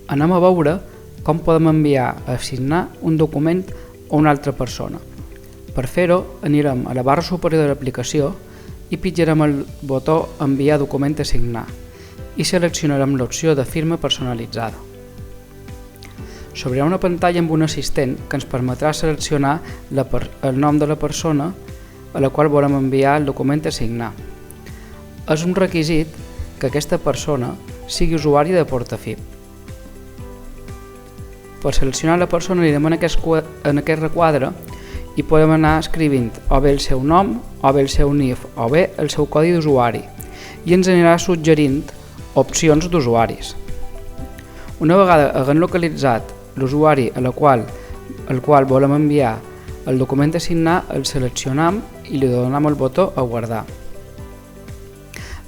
Anem a veure com podem enviar a signar un document a una altra persona. Per fer-ho, anirem a la barra superior de l'aplicació i pitjarem el botó Enviar document a signar i seleccionarem l'opció de firma personalitzada. S'obrirà una pantalla amb un assistent que ens permetrà seleccionar el nom de la persona a la qual volem enviar el document a signar. És un requisit que aquesta persona sigui usuari de Portafib. Per seleccionar la persona anirem en aquest requadre i podem anar escrivint o bé el seu nom, o bé el seu NIF, o bé el seu codi d'usuari i ens anirà suggerint opcions d'usuaris. Una vegada haguem localitzat l'usuari al qual volem enviar el document a signar, el seleccionam i li donem el botó a guardar.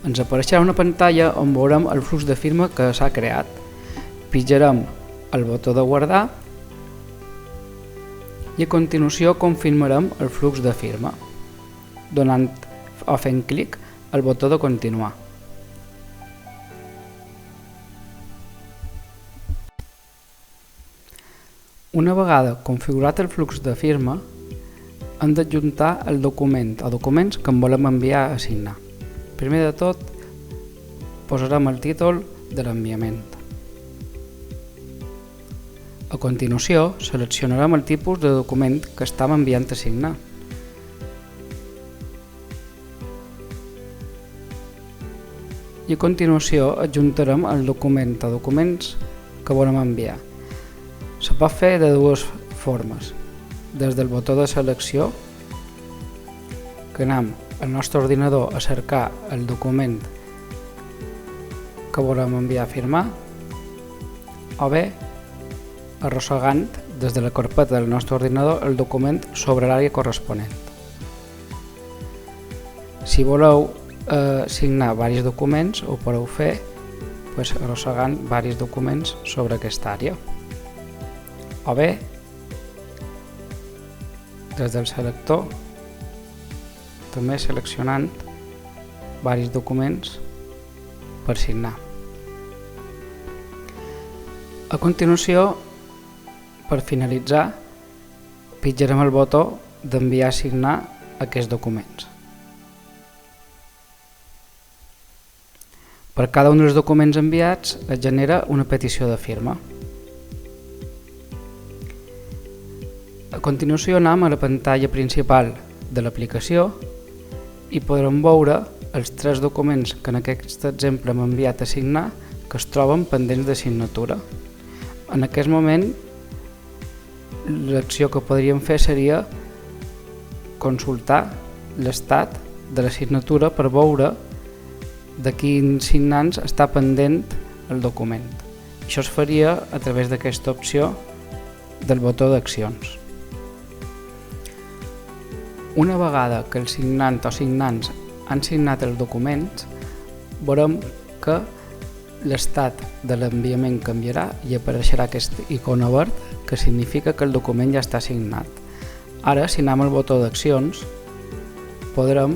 Ens apareixerà una pantalla on veurem el flux de firma que s'ha creat. Pitjarem el botó de guardar i a continuació confirmarem el flux de firma, donant o fent clic al botó de continuar. Una vegada configurat el flux de firma, hem d'adjuntar el document o documents que en volem enviar a signar. Primer de tot, posarem el títol de l'enviament. A continuació, seleccionarem el tipus de document que estem enviant a signar. I a continuació adjuntarem el document o documents que volem enviar. Se pot fer de dues formes. Des del botó de selecció, que anem al nostre ordinador a cercar el document que volem enviar a firmar, o bé arrossegant des de la carpeta del nostre ordinador el document sobre l'àrea corresponent. Si voleu signar diversos documents, ho podeu fer arrossegant diversos documents sobre aquesta àrea. O bé, des del selector, també seleccionant diversos documents per signar. A continuació, per finalitzar, pitjarem el botó d'enviar a signar aquests documents. Per cada un dels documents enviats es genera una petició de firma. A continuació anem a la pantalla principal de l'aplicació i podrem veure els 3 documents que en aquest exemple hem enviat a signar que es troben pendents de signatura. En aquest moment, l'acció que podríem fer seria consultar l'estat de la signatura per veure de quins signants està pendent el document. Això es faria a través d'aquesta opció del botó d'accions. Una vegada que el signant o signants han signat els documents, veurem que l'estat de l'enviament canviarà i apareixerà aquesta icona verd que significa que el document ja està signat. Ara, si anem al botó d'accions, podrem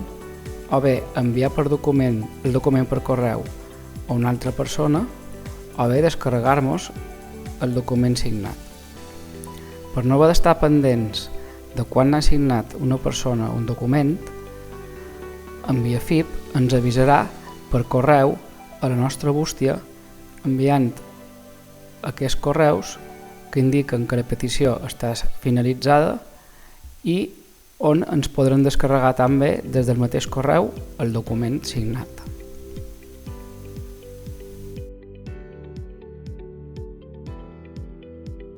o bé enviar el document per correu a una altra persona o bé descarregar-nos el document signat. Per no haver d'estar pendents de quan ha signat una persona un document, Enviafib ens avisarà per correu a la nostra bústia enviant aquests correus que indiquen que la petició està finalitzada i on ens podrem descarregar també des del mateix correu el document signat.